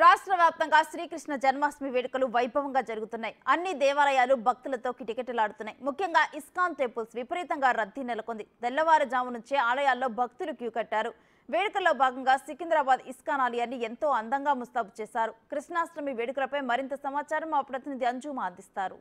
రాష్ట్ర వ్యాప్తంగా శ్రీకృష్ణ జన్మాష్టమి వేడుకలు వైభవంగా జరుగుతున్నాయి. అన్ని దేవాలయాలు భక్తులతో కిటకిటలాడుతున్నాయి. ముఖ్యంగా ఇస్కాన్ టెంపుల్స్ విపరీతంగా రద్దీ నెలకొంది. తెల్లవారుజాము నుంచే ఆలయాల్లో భక్తులు క్యూ కట్టారు. వేడుకల్లో భాగంగా సికింద్రాబాద్ ఇస్కాన్ ఆలయాన్ని ఎంతో అందంగా ముస్తాబు చేశారు. కృష్ణాష్టమి వేడుకలపై మరింత సమాచారం మా ప్రతినిధి అంజుమా అందిస్తారు.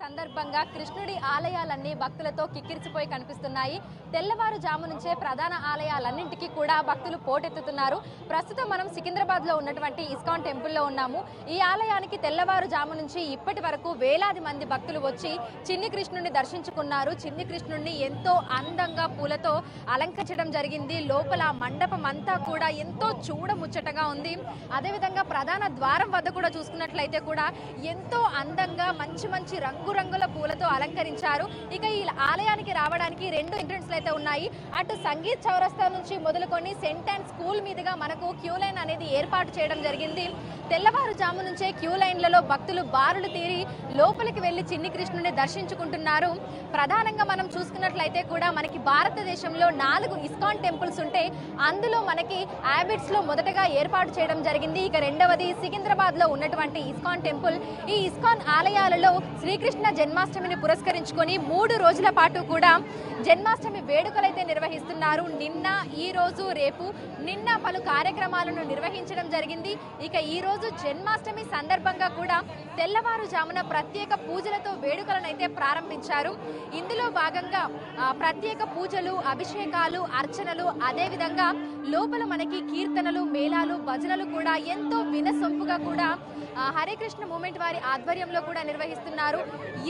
సందర్భంగా కృష్ణుడి ఆలయాలన్నీ భక్తులతో కిక్కిరిసిపోయి కనిపిస్తున్నాయి. తెల్లవారుజాము నుంచే ప్రధాన ఆలయాలన్నింటికీ కూడా భక్తులు పోటెత్తుతున్నారు. ప్రస్తుతం మనం సికింద్రాబాద్ లో ఉన్నటువంటి ఇస్కాన్ టెంపుల్లో ఉన్నాము. ఈ ఆలయానికి తెల్లవారుజాము నుంచి ఇప్పటి వరకు వేలాది మంది భక్తులు వచ్చి చిన్ని కృష్ణుడిని దర్శించుకున్నారు. చిన్ని కృష్ణుడిని ఎంతో అందంగా పూలతో అలంకరించడం జరిగింది. లోపల మండపం అంతా కూడా ఎంతో చూడముచ్చటగా ఉంది. అదేవిధంగా ప్రధాన ద్వారం వద్ద కూడా చూసుకున్నట్లయితే కూడా ఎంతో అందంగా మంచి మంచి రంగురంగుల పూలతో అలంకరించారు. ఇక ఈ ఆలయానికి రావడానికి రెండు ఎంట్రన్స్లు అయితే ఉన్నాయి. అటు సంగీత్ చౌరస్తా నుంచి మొదలుకొని సెంట్ అండ్ స్కూల్ మీదుగా మనకు క్యూ లైన్ అనేది ఏర్పాటు చేయడం జరిగింది. తెల్లవారుజాము నుంచే క్యూ లైన్లలో భక్తులు బారులు తీరి లోపలికి వెళ్లి చిన్ని కృష్ణుడిని దర్శించుకుంటున్నారు. ప్రధానంగా మనం చూసుకున్నట్లయితే కూడా మనకి భారతదేశంలో 4 ఇస్కాన్ టెంపుల్స్ ఉంటే అందులో మనకి హ్యాబిట్స్ లో మొదటగా ఏర్పాటు చేయడం జరిగింది. ఇక రెండవది సికింద్రాబాద్ లో ఉన్నటువంటి ఇస్కాన్ టెంపుల్. ఈ ఇస్కాన్ ఆలయాలలో శ్రీకృష్ణ జన్మాష్టమిని పురస్కరించుకొని 3 రోజుల పాటు కూడా జన్మాష్టమి వేడుకలైతే నిర్వహిస్తున్నారు. నిన్న, ఈ రోజు, రేపు నిన్న పలు కార్యక్రమాలను నిర్వహించడం జరిగింది. ఇక ఈ రోజు జన్మాష్టమి సందర్భంగా కూడా తెల్లవారుజామున ప్రత్యేక పూజలతో వేడుకలను అయితే ప్రారంభించారు. ఇందులో భాగంగా ప్రత్యేక పూజలు, అభిషేకాలు, అర్చనలు, అదేవిధంగా లోపల మనకి కీర్తనలు, మేళాలు, భజనలు కూడా ఎంతో వినసొంపుగా కూడా హరే కృష్ణ మూవ్మెంట్ వారి ఆధ్వర్యంలో కూడా నిర్వహిస్తున్నారు.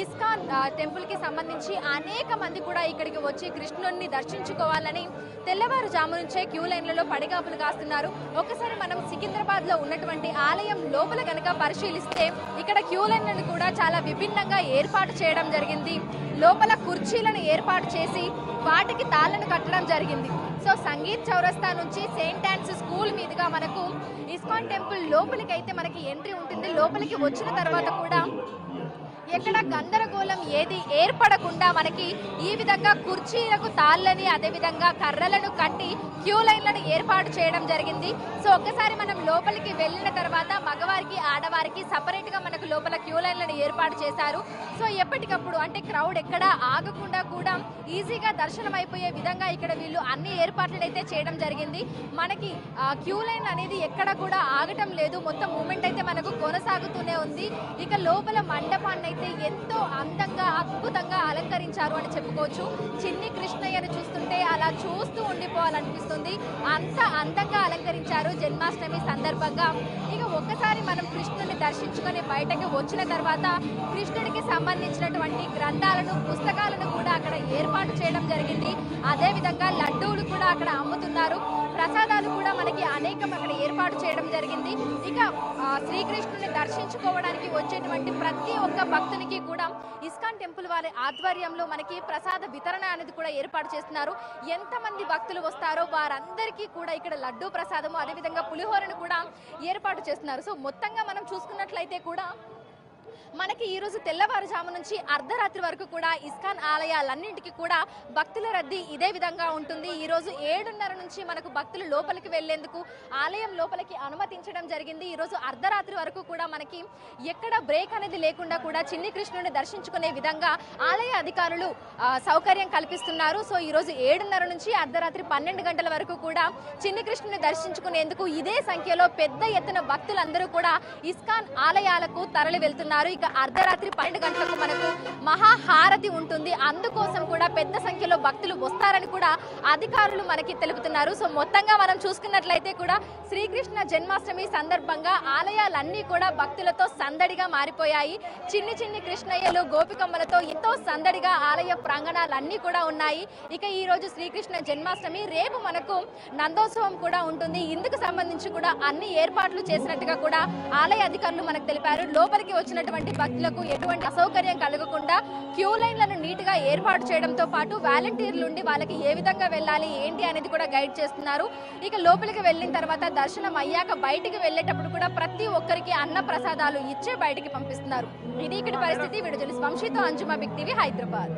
ఇస్కాన్ టెంపుల్ కి సంబంధించి అనేక మంది కూడా ఇక్కడికి వచ్చి కృష్ణుడిని దర్శించుకోవాలని తెల్లవారుజాము నుంచే క్యూ లైన్లలో పడిగాపులు కాస్తున్నారు. ఒకసారి మనం సికింద్రాబాద్ లో ఉన్నటువంటి ఆలయం లోపల కనుక పరిశీలిస్తే ఇక్కడ క్యూ లైన్లను కూడా చాలా విభిన్నంగా ఏర్పాటు చేయడం జరిగింది. లోపల కుర్చీలను ఏర్పాటు చేసి వాటికి తాళ్లను కట్టడం జరిగింది. సో సంగీత్ చౌరస్తా నుంచి సెయింట్ ఆన్స్ స్కూల్ మీదుగా మనకు ఇస్కాన్ టెంపుల్ లోపలికి అయితే మనకి ఎంట్రీ ఉంటుంది. లోపలికి వచ్చిన తర్వాత కూడా ఎక్కడ గందరగోళం ఏది ఏర్పడకుండా మనకి ఈ విధంగా కుర్చీలకు తాళ్ళని, అదేవిధంగా కర్రలను కట్టి క్యూ లైన్లను ఏర్పాటు చేయడం జరిగింది. సో ఒక్కసారి మనం లోపలికి వెళ్ళిన తర్వాత మగవారికి, ఆడవారికి సపరేట్ గా మనకు లోపల క్యూ లైన్లను ఏర్పాటు చేశారు. సో ఎప్పటికప్పుడు అంటే క్రౌడ్ ఎక్కడ ఆగకుండా కూడా ఈజీగా దర్శనం అయిపోయే విధంగా ఇక్కడ వీళ్ళు అన్ని ఏర్పాట్లను అయితే చేయడం జరిగింది. మనకి క్యూ లైన్ అనేది ఎక్కడ కూడా ఆగటం లేదు. మొత్తం మూమెంట్ అయితే మనకు కొనసాగుతూనే ఉంది. ఇక లోపల మండపాన్ని అయితే ఎంతో అందంగా, అద్భుతంగా అలంకరించారు అని చెప్పుకోవచ్చు. చిన్ని కృష్ణయ్యను చూస్తుంటే అలా చూస్తూ ఉండిపోవాలనిపిస్తుంది. అంత అందంగా అలంకరించారు జన్మాష్టమి సందర్భంగా. ఇక ఒక్కసారి మనం కృష్ణుడిని దర్శించుకొని బయటకు వచ్చిన తర్వాత కృష్ణుడికి సంబంధించినటువంటి గ్రంథాలను, పుస్తకాలను కూడా అక్కడ ఏర్పాటు చేయడం జరిగింది. అదేవిధంగా లడ్డూలు కూడా అక్కడ అమ్ముతున్నారు. ప్రసాదాలు కూడా మనకి అనేకం అక్కడ ఏర్పాటు చేయడం జరిగింది. ఇక శ్రీకృష్ణుని దర్శించుకోవడానికి వచ్చేటువంటి ప్రతి ఒక్క భక్తునికి కూడా ఇస్కాన్ టెంపుల్ వారి ఆధ్వర్యంలో మనకి ప్రసాద వితరణ అనేది కూడా ఏర్పాటు చేస్తున్నారు. ఎంతమంది భక్తులు వస్తారో వారందరికీ కూడా ఇక్కడ లడ్డూ ప్రసాదము, అదేవిధంగా పులిహోరను కూడా ఏర్పాటు చేస్తున్నారు. సో మొత్తంగా మనం చూసుకున్నట్లయితే కూడా మనకి ఈ రోజు తెల్లవారుజాము నుంచి అర్ధరాత్రి వరకు కూడా ఇస్కాన్ ఆలయాలన్నింటికి కూడా భక్తుల రద్దీ ఇదే విధంగా ఉంటుంది. ఈ రోజు 7:30 నుంచి మనకు భక్తులు లోపలికి వెళ్లేందుకు ఆలయం లోపలికి అనుమతించడం జరిగింది. ఈ రోజు అర్ధరాత్రి వరకు కూడా మనకి ఎక్కడ బ్రేక్ అనేది లేకుండా కూడా చిన్ని కృష్ణుడిని దర్శించుకునే విధంగా ఆలయ అధికారులు సౌకర్యం కల్పిస్తున్నారు. సో ఈ రోజు 7:30 నుంచి అర్ధరాత్రి 12 గంటల వరకు కూడా చిన్ని కృష్ణుడిని దర్శించుకునేందుకు ఇదే సంఖ్యలో పెద్ద ఎత్తున భక్తులందరూ కూడా ఇస్కాన్ ఆలయాలకు తరలి వెళ్తున్నారు. ఇక అర్ధరాత్రి 12 గంటలకు మనకు మహాహారతి ఉంటుంది. అందుకోసం కూడా పెద్ద సంఖ్యలో భక్తులు వస్తారని కూడా అధికారులు మనకి తెలుపుతున్నారు. సో మొత్తంగా మనం చూసుకున్నట్లయితే కూడా శ్రీకృష్ణ జన్మాష్టమి సందర్భంగా ఆలయాలన్నీ కూడా భక్తులతో సందడిగా మారిపోయాయి. చిన్ని చిన్ని కృష్ణయ్యలు, గోపికమ్మలతో ఎంతో సందడిగా ఆలయ ప్రాంగణాలన్నీ కూడా ఉన్నాయి. ఇక ఈ రోజు శ్రీకృష్ణ జన్మాష్టమి, రేపు మనకు నందోత్సవం కూడా ఉంటుంది. ఇందుకు సంబంధించి కూడా అన్ని ఏర్పాట్లు చేసినట్టుగా కూడా ఆలయ అధికారులు మనకు తెలిపారు. లోపలికి వచ్చినటువంటి భక్తులకు ఎటువంటి అసౌకర్యం కలగకుండా క్యూ లైన్లను నీట్ గా ఏర్పాటు చేయడంతో పాటు వాలంటీర్లు ఉండి వాళ్ళకి ఏ విధంగా వెళ్ళాలి ఏంటి అనేది కూడా గైడ్ చేస్తున్నారు. ఇక లోపలికి వెళ్ళిన తర్వాత దర్శనం అయ్యాక బయటికి వెళ్ళేటప్పుడు కూడా ప్రతి ఒక్కరికి అన్న ప్రసాదాలు ఇచ్చే బయటికి పంపిస్తున్నారు. ఇది ఇక్కడ పరిస్థితి. వీడియో జర్నలిస్ట్ వంశీతో అంజుమా, బిగ్ టీవీ, హైదరాబాద్.